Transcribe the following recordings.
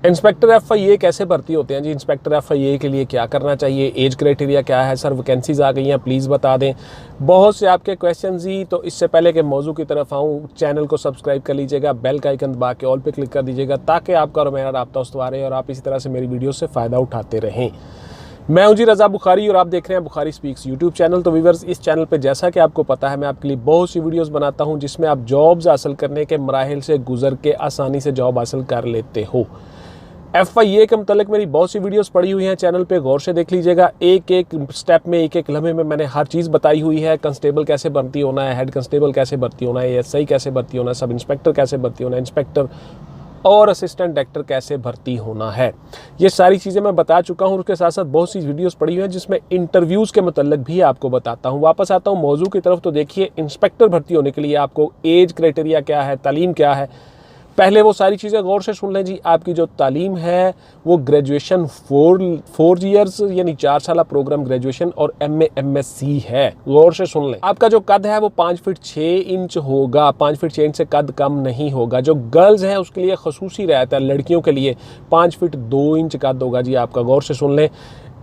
Inspector FIA कैसे भर्ती होते हैं जी? इंस्पेक्टर FIA के लिए क्या करना चाहिए, एज क्राइटेरिया क्या है, सर वैकेंसीज आ गई हैं प्लीज़ बता दें। बहुत से आपके क्वेश्चन जी। तो इससे पहले कि मौजू की तरफ आऊँ, चैनल को सब्सक्राइब कर लीजिएगा, बेल का आइकन दबा के ऑल पे क्लिक कर दीजिएगा ताकि आपका और मेरा राब्ता उस्तवार रहे और आप इसी तरह से मेरी वीडियो से फ़ायदा उठाते रहें। मैं हूं जी रज़ा बुखारी और आप देख रहे हैं बुखारी स्पीक्स यूट्यूब चैनल। तो व्यूअर्स, इस चैनल पे जैसा कि आपको पता है मैं आपके लिए बहुत सी वीडियोस बनाता हूं जिसमें आप जॉब्स हासिल करने के मराहिल से गुजर के आसानी से जॉब हासिल कर लेते हो। FIA के मतलब मेरी बहुत सी वीडियोस पड़ी हुई हैं चैनल पे, गौर से देख लीजिएगा। एक एक स्टेप में, एक एक लम्हे में मैंने हर चीज़ बताई हुई है। कांस्टेबल कैसे भर्ती होना है, हेड कांस्टेबल कैसे भर्ती होना है, SI कैसे भर्ती होना है, सब इंस्पेक्टर कैसे भर्ती होना है, इंस्पेक्टर और असिस्टेंट डायरेक्टर कैसे भर्ती होना है, ये सारी चीज़ें मैं बता चुका हूँ। उसके साथ साथ बहुत सी वीडियोस पड़ी हुई हैं जिसमें इंटरव्यूज़ के मतलब भी आपको बताता हूँ। वापस आता हूँ मौजू की तरफ। तो देखिए, इंस्पेक्टर भर्ती होने के लिए आपको एज क्राइटेरिया क्या है, तालीम क्या है, पहले वो सारी चीज़ें गौर से सुन लें जी। आपकी जो तालीम है वो ग्रेजुएशन 4 ईयर्स यानी 4 साल प्रोग्राम ग्रेजुएशन और MA MSc है। गौर से सुन लें। आपका जो कद है वो 5 फीट 6 इंच होगा, 5 फीट 6 इंच से कद कम नहीं होगा। जो गर्ल्स हैं उसके लिए खसूसी रहता है, लड़कियों के लिए 5 फीट 2 इंच कद होगा जी आपका। गौर से सुन लें।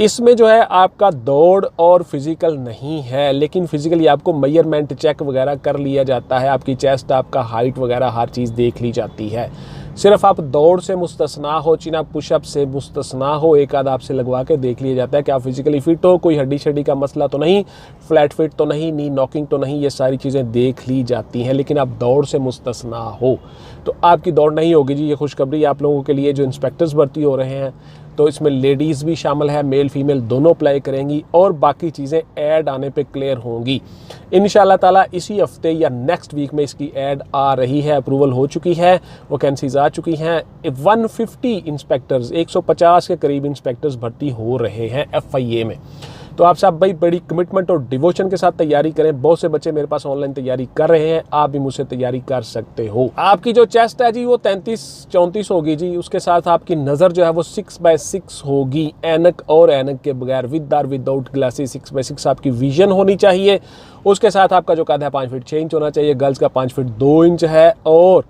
इसमें जो है आपका दौड़ और फिजिकल नहीं है, लेकिन फिजिकली आपको मेजरमेंट चेक वगैरह कर लिया जाता है। आपकी चेस्ट, आपका हाइट वगैरह हर चीज़ देख ली जाती है। सिर्फ आप दौड़ से मुस्तस्ना हो, चिन अप पुशअप से मुस्तस्ना हो, एक आध आपसे लगवा के देख लिया जाता है कि आप फिजिकली फिट हो, कोई हड्डी शड्डी का मसला तो नहीं, फ्लैट फिट तो नहीं, नी नॉकिंग तो नहीं, ये सारी चीज़ें देख ली जाती हैं। लेकिन आप दौड़ से मुस्तस्ना हो तो आपकी दौड़ नहीं होगी जी। ये खुशखबरी आप लोगों के लिए जो इंस्पेक्टर्स भर्ती हो रहे हैं। तो इसमें लेडीज़ भी शामिल है, मेल फीमेल दोनों अप्लाई करेंगी और बाकी चीज़ें ऐड आने पे क्लियर होंगी इंशाल्लाह ताला। इसी हफ्ते या नेक्स्ट वीक में इसकी ऐड आ रही है, अप्रूवल हो चुकी है, वैकेंसीज आ चुकी हैं। 150 इंस्पेक्टर्स, 150 के करीब इंस्पेक्टर्स भर्ती हो रहे हैं FIA में। तो आप सब भाई बड़ी कमिटमेंट और डिवोशन के साथ तैयारी करें। बहुत से बच्चे मेरे पास ऑनलाइन तैयारी कर रहे हैं, आप भी मुझसे तैयारी कर सकते हो। आपकी जो चेस्ट है जी वो 33-34 होगी जी। उसके साथ आपकी नज़र जो है वो 6x6 होगी, ऐनक और ऐनक के बगैर, विद और विदाउट ग्लासेस 6x6 आपकी विजन होनी चाहिए। उसके साथ आपका जो कद है 5 फीट 6 इंच होना चाहिए। गर्ल्स का 5 फीट 2 इंच है और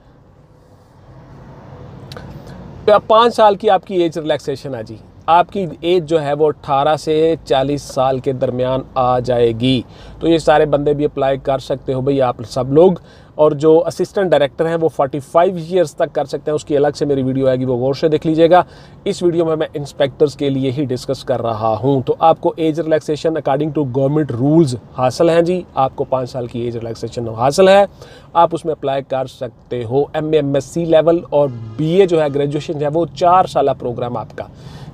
5 साल की आपकी एज रिलैक्सेशन है जी। आपकी एज जो है वो 18 से 40 साल के दरमियान आ जाएगी। तो ये सारे बंदे भी अप्लाई कर सकते हो भाई आप सब लोग। और जो असिस्टेंट डायरेक्टर हैं वो 45 ईयर्स तक कर सकते हैं। उसकी अलग से मेरी वीडियो आएगी, वो गौर से देख लीजिएगा। इस वीडियो में मैं इंस्पेक्टर्स के लिए ही डिस्कस कर रहा हूं। तो आपको age relaxation according to government rules हासिल हैं जी। आपको 5 साल की एज रिलैक्सेशन हासिल है, आप उसमें अप्लाई कर सकते हो। MA MSc लेवल और BA जो है ग्रेजुएशन है वो 4 साल प्रोग्राम आपका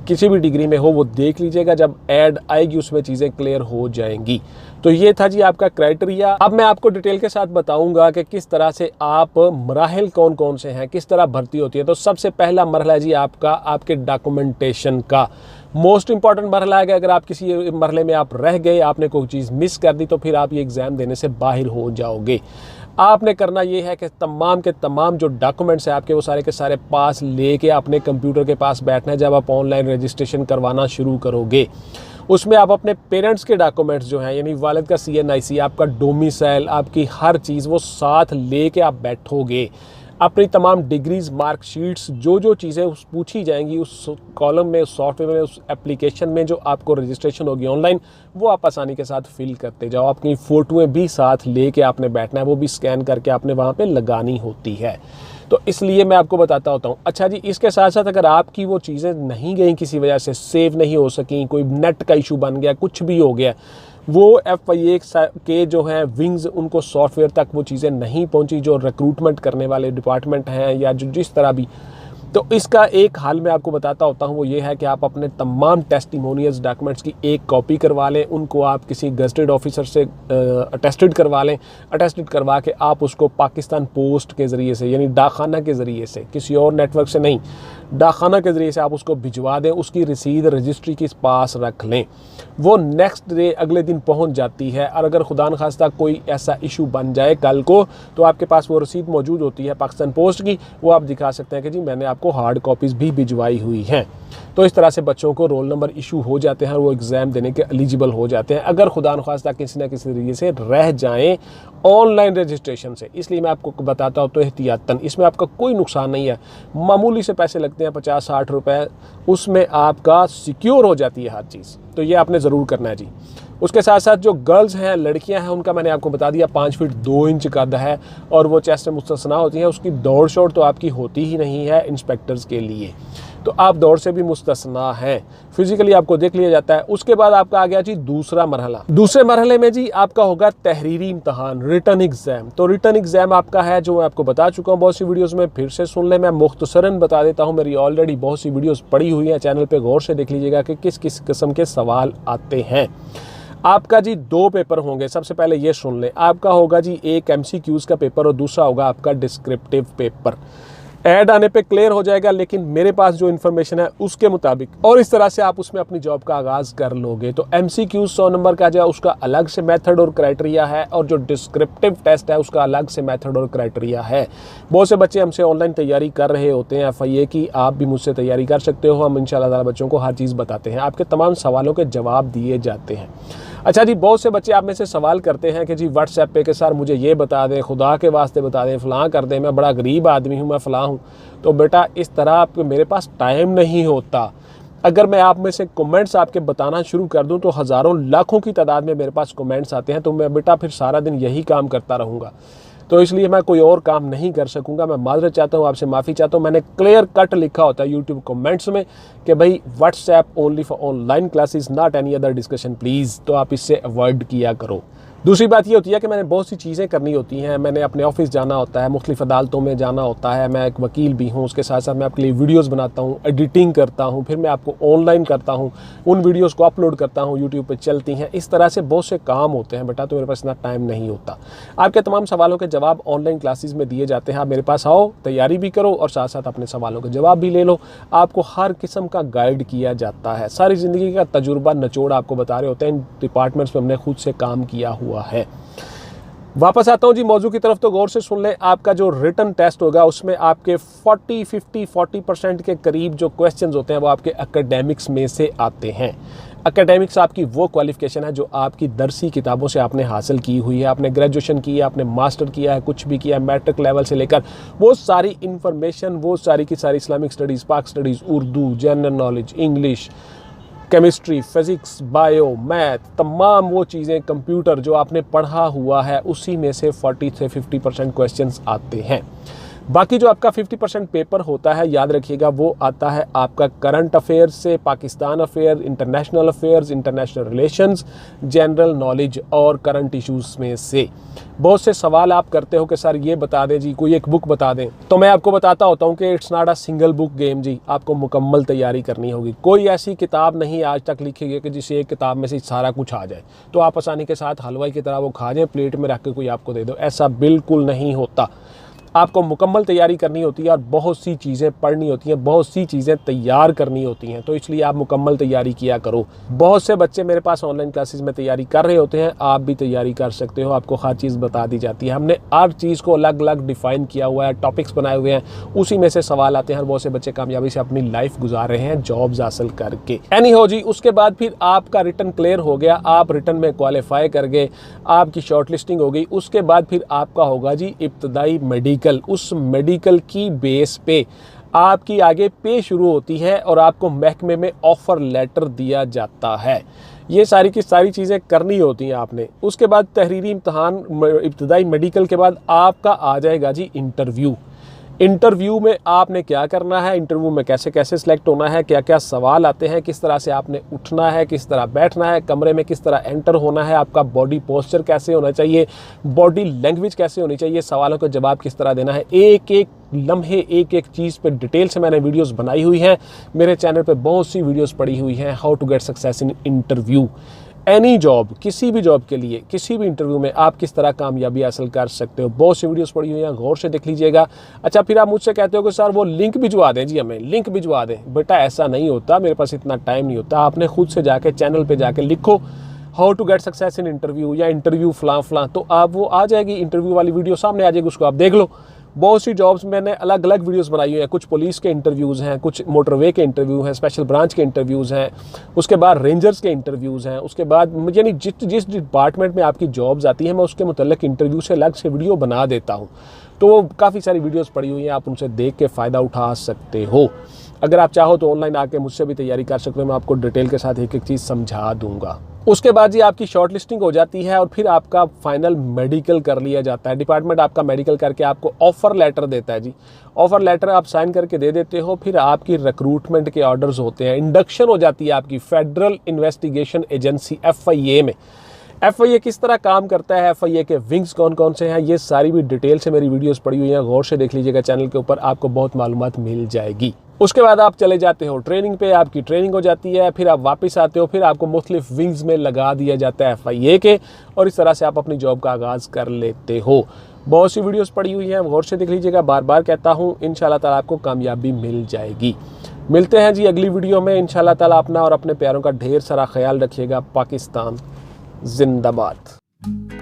किसी भी डिग्री में हो, वो देख लीजिएगा। जब ऐड आएगी उसमें चीज़ें क्लियर हो जाएंगी। तो ये था जी आपका क्राइटेरिया। अब मैं आपको डिटेल के साथ बताऊंगा कि किस तरह से आप मराहिल कौन कौन से हैं, किस तरह भर्ती होती है। तो सबसे पहला मरहला है जी आपका आपके डॉक्यूमेंटेशन का। मोस्ट इंपॉर्टेंट मरहला है कि अगर आप किसी मरहले में आप रह गए, आपने कोई चीज़ मिस कर दी, तो फिर आप ये एग्ज़ाम देने से बाहर हो जाओगे। आपने करना ये है कि तमाम के तमाम जो डॉक्यूमेंट्स हैं आपके वो सारे के सारे पास लेके अपने कंप्यूटर के पास बैठना है। जब आप ऑनलाइन रजिस्ट्रेशन करवाना शुरू करोगे उसमें आप अपने पेरेंट्स के डॉक्यूमेंट्स जो हैं यानी वालिद का CNIC, आपका डोमिसाइल, आपकी हर चीज़ वो साथ लेके आप बैठोगे। अपनी तमाम डिग्रीज, मार्कशीट्स, जो जो चीज़ें पूछी जाएंगी उस कॉलम में, उस सॉफ्टवेयर में, उस एप्लीकेशन में जो आपको रजिस्ट्रेशन होगी ऑनलाइन, वो आप आसानी के साथ फिल करते जाओ। अपनी फ़ोटोएँ भी साथ लेके आपने बैठना है, वो भी स्कैन करके आपने वहाँ पे लगानी होती है। तो इसलिए मैं आपको बताता होता हूँ। अच्छा जी, इसके साथ साथ अगर आपकी वो चीज़ें नहीं गई, किसी वजह से सेव नहीं हो सकी, कोई नेट का इशू बन गया, कुछ भी हो गया, वो FIA के जो हैं विंग्स, उनको सॉफ्टवेयर तक वो चीज़ें नहीं पहुंची, जो रिक्रूटमेंट करने वाले डिपार्टमेंट हैं या जो जिस तरह भी। तो इसका एक हाल मैं आपको बताता होता हूँ, वो ये है कि आप अपने तमाम टेस्टिमोनियल्स डॉक्यूमेंट्स की एक कॉपी करवा लें, उनको आप किसी गज़टेड ऑफिसर से अटेस्टेड करवा लें। अटेस्टेड करवा के आप उसको पाकिस्तान पोस्ट के ज़रिए से यानी डाकखाना के ज़रिए से, किसी और नेटवर्क से नहीं, डाकखाना के ज़रिए से आप उसको भिजवा दें। उसकी रसीद रजिस्ट्री के पास रख लें, वो नेक्स्ट डे अगले दिन पहुंच जाती है। और अगर खुदा न खास्ता कोई ऐसा इशू बन जाए कल को, तो आपके पास वो रसीद मौजूद होती है पाकिस्तान पोस्ट की, वो आप दिखा सकते हैं कि जी मैंने आपको हार्ड कॉपीज़ भी भिजवाई हुई हैं। तो इस तरह से बच्चों को रोल नंबर इशू हो जाते हैं और वो एग्ज़ाम देने के एलिजिबल हो जाते हैं। अगर खुदा न खास्ता किसी न किसी तरीके से रह जाएँ ऑनलाइन रजिस्ट्रेशन से, इसलिए मैं आपको बताता हूँ तो एहतियातन, इसमें आपका कोई नुकसान नहीं है। मामूली से पैसे लगते हैं 50-60 रुपए, उसमें आपका सिक्योर हो जाती है हर चीज़, तो ये आपने ज़रूर करना है जी। उसके साथ साथ जो गर्ल्स हैं, लड़कियां हैं, उनका मैंने आपको बता दिया 5 फीट 2 इंच कद है और वो चेस्ट से मुस्तस्ना होती हैं। उसकी दौड़ शौड़ तो आपकी होती ही नहीं है इंस्पेक्टर्स के लिए, तो आप दौड़ से भी मुस्तस्ना हैं, फिजिकली आपको देख लिया जाता है। उसके बाद आपका आ गया जी दूसरा मरहला। दूसरे मरहले में जी आपका होगा तहरीरी इम्तहान, रिटन एग्जाम। तो रिटन एग्जाम आपका है जो मैं आपको बता चुका हूँ बहुत सी वीडियोस में, फिर से सुन ले, मैं मुख्तसरन बता देता हूँ। मेरी ऑलरेडी बहुत सी वीडियोस पड़ी हुई हैं चैनल पे, गौर से देख लीजिएगा कि किस किस किस्म के सवाल आते हैं। आपका जी 2 पेपर होंगे। सबसे पहले ये सुन लें, आपका होगा जी एक MCQs का पेपर और दूसरा होगा आपका डिस्क्रिप्टिव पेपर। ऐड आने पे क्लियर हो जाएगा, लेकिन मेरे पास जो इन्फॉर्मेशन है उसके मुताबिक, और इस तरह से आप उसमें अपनी जॉब का आगाज़ कर लोगे। तो MCQs 100 नंबर का जो है उसका अलग से मेथड और क्राइटेरिया है, और जो डिस्क्रिप्टिव टेस्ट है उसका अलग से मेथड और क्राइटेरिया है। बहुत से बच्चे हमसे ऑनलाइन तैयारी कर रहे होते हैं FIA की, आप भी मुझसे तैयारी कर सकते हो। हम इंशाल्लाह ताला बच्चों को हर चीज़ बताते हैं, आपके तमाम सवालों के जवाब दिए जाते हैं। अच्छा जी, बहुत से बच्चे आप में से सवाल करते हैं कि जी व्हाट्सएप पे कि सर मुझे ये बता दें, खुदा के वास्ते बता दें, फ़लाँ कर दें, मैं बड़ा गरीब आदमी हूँ, मैं फ़लाँ हूँ। तो बेटा इस तरह आपके मेरे पास टाइम नहीं होता। अगर मैं आप में से कमेंट्स आपके बताना शुरू कर दूं तो हज़ारों लाखों की तादाद में मेरे पास कमेंट्स आते हैं, तो मैं बेटा फिर सारा दिन यही काम करता रहूँगा, तो इसलिए मैं कोई और काम नहीं कर सकूंगा। मैं माजरत चाहता हूँ, आपसे माफ़ी चाहता हूँ। मैंने क्लियर कट लिखा होता है यूट्यूब कमेंट्स में कि भाई WhatsApp only for online classes, not any other discussion please, तो आप इससे अवॉइड किया करो। दूसरी बात ये होती है कि मैंने बहुत सी चीज़ें करनी होती हैं, मैंने अपने ऑफिस जाना होता है, मुख्तलिफ अदालतों में जाना होता है, मैं एक वकील भी हूँ, उसके साथ साथ मैं आपके लिए वीडियोस बनाता हूँ, एडिटिंग करता हूँ, फिर मैं आपको ऑनलाइन करता हूँ, उन वीडियोस को अपलोड करता हूँ, यूट्यूब पे चलती हैं। इस तरह से बहुत से काम होते हैं बेटा, तो मेरे पास इतना टाइम नहीं होता। आपके तमाम सवालों के जवाब ऑनलाइन क्लासेस में दिए जाते हैं। आप मेरे पास आओ, तैयारी भी करो और साथ साथ अपने सवालों के जवाब भी ले लो। आपको हर किस्म का गाइड किया जाता है, सारी ज़िंदगी का तजुर्बा निचोड़ आपको बता रहे होते हैं। इन डिपार्टमेंट्स में हमने खुद से काम किया हुआ है। वापस आता हूँ जी मौजू की तरफ, तो गौर से सुन लें। आपका जो रिटन टेस्ट होगा उसमें आपके 40% के करीब जो क्वेश्चंस होते हैं वो आपके एकेडमिक्स में से आते हैं। एकेडमिक्स आपकी वो क्वालिफिकेशन है जो आपकी दरसी किताबों से आपने हासिल की हुई है। आपने ग्रेजुएशन की है, आपने मास्टर किया है, कुछ भी किया है, मैट्रिक लेवल से लेकर वो सारी इंफॉर्मेशन, वो सारी की सारी इस्लामिक स्टडीज़, पाक studies, Urdu, general knowledge, English, chemistry, physics, bio, math, तमाम वो चीज़ें, कंप्यूटर जो आपने पढ़ा हुआ है, उसी में से 40 से 50% क्वेश्चंस आते हैं। बाकी जो आपका 50% पेपर होता है, याद रखिएगा, वो आता है आपका करंट अफेयर्स से, Pakistan affair, international affairs, international relations, general knowledge और करंट इश्यूज़ में से। बहुत से सवाल आप करते हो कि सर ये बता दें जी, कोई एक बुक बता दें, तो मैं आपको बताता होता हूँ कि it's not a single book game जी, आपको मुकम्मल तैयारी करनी होगी। कोई ऐसी किताब नहीं आज तक लिखी गई कि जिसे एक किताब में से सारा कुछ आ जाए, तो आप आसानी के साथ हलवाई की तरह वो खा जाएँ, प्लेट में रख के कोई आपको दे दो, ऐसा बिल्कुल नहीं होता। आपको मुकम्मल तैयारी करनी होती है और बहुत सी चीज़ें पढ़नी होती हैं, बहुत सी चीज़ें तैयार करनी होती हैं, तो इसलिए आप मुकम्मल तैयारी किया करो। बहुत से बच्चे मेरे पास ऑनलाइन क्लासेस में तैयारी कर रहे होते हैं, आप भी तैयारी कर सकते हो, आपको हर चीज़ बता दी जाती है। हमने हर चीज़ को अलग अलग डिफ़ाइन किया हुआ है, टॉपिक्स बनाए हुए हैं, उसी में से सवाल आते हैं और बहुत से बच्चे कामयाबी से अपनी लाइफ गुजार रहे हैं जॉब्स हासिल करके। एनी हो जी, उसके बाद फिर आपका रिटन क्लियर हो गया, आप रिटन में क्वालिफाई कर गए, आपकी शॉर्ट लिस्टिंग हो गई। उसके बाद फिर आपका होगा जी इब्तदाई मेडिकल। उस मेडिकल की बेस पे आपकी आगे पे शुरू होती है और आपको महकमे में ऑफर लेटर दिया जाता है। ये सारी की सारी चीज़ें करनी होती हैं आपने। उसके बाद तहरीरी इम्तहान, इब्तदाई मेडिकल के बाद आपका आ जाएगा जी इंटरव्यू। इंटरव्यू में आपने क्या करना है, इंटरव्यू में कैसे कैसे सिलेक्ट होना है, क्या क्या सवाल आते हैं, किस तरह से आपने उठना है, किस तरह बैठना है, कमरे में किस तरह एंटर होना है, आपका बॉडी पोस्चर कैसे होना चाहिए, बॉडी लैंग्वेज कैसे होनी चाहिए, सवालों का जवाब किस तरह देना है, एक एक लम्हे, एक एक चीज़ पे डिटेल से मैंने वीडियोस बनाई हुई हैं। मेरे चैनल पे बहुत सी वीडियोस पड़ी हुई हैं, how to get success in interview. Any job, किसी भी जॉब के लिए, किसी भी इंटरव्यू में आप किस तरह कामयाबी हासिल कर सकते हो, बहुत सी वीडियोस पड़ी हुई हैं, गौर से देख लीजिएगा। अच्छा, फिर आप मुझसे कहते हो कि सर वो लिंक भिजवा दें जी, हमें लिंक भिजवा दें। बेटा ऐसा नहीं होता, मेरे पास इतना टाइम नहीं होता। आपने खुद से जाके चैनल पे जाके लिखो how to get success in interview या इंटरव्यू फलां फलां, तो आप वो आ जाएगी, इंटरव्यू वाली वीडियो सामने आ जाएगी, उसको आप देख लो। बहुत सी जॉब्स मैंने अलग अलग वीडियोस बनाई हुई हैं, कुछ पुलिस के इंटरव्यूज़ हैं, कुछ मोटरवे के इंटरव्यू हैं, स्पेशल ब्रांच के इंटरव्यूज़ हैं, उसके बाद रेंजर्स के इंटरव्यूज़ हैं, उसके बाद यानी जिस डिपार्टमेंट में आपकी जॉब्स आती हैं मैं उसके मुतल्लिक इंटरव्यू से अलग से वीडियो बना देता हूँ। तो काफ़ी सारी वीडियोज़ पड़ी हुई हैं, आप उनसे देख के फ़ायदा उठा सकते हो। अगर आप चाहो तो ऑनलाइन आके मुझसे भी तैयारी कर सकते हो, मैं आपको डिटेल के साथ एक एक चीज़ समझा दूंगा। उसके बाद जी आपकी शॉर्ट लिस्टिंग हो जाती है और फिर आपका फाइनल मेडिकल कर लिया जाता है। डिपार्टमेंट आपका मेडिकल करके आपको ऑफ़र लेटर देता है जी। ऑफ़र लेटर आप साइन करके दे देते हो, फिर आपकी रिक्रूटमेंट के ऑर्डर्स होते हैं, इंडक्शन हो जाती है आपकी फेडरल इन्वेस्टिगेशन एजेंसी FIA में। FIA किस तरह काम करता है, FIA के विंग्स कौन कौन से हैं, ये सारी भी डिटेल से मेरी वीडियोस पड़ी हुई हैं, गौर से देख लीजिएगा चैनल के ऊपर, आपको बहुत मालूमात मिल जाएगी। उसके बाद आप चले जाते हो ट्रेनिंग पे, आपकी ट्रेनिंग हो जाती है, फिर आप वापस आते हो, फिर आपको मुख्तलिफ विंग्स में लगा दिया जाता है FIA के, और इस तरह से आप अपनी जॉब का आगाज़ कर लेते हो। बहुत सी वीडियोस पड़ी हुई हैं, गौर से देख लीजिएगा, बार बार कहता हूँ, इंशाल्लाह ताला आपको कामयाबी मिल जाएगी। मिलते हैं जी अगली वीडियो में इंशाल्लाह ताला। अपना और अपने प्यारों का ढेर सारा ख्याल रखिएगा। पाकिस्तान जिंदाबाद।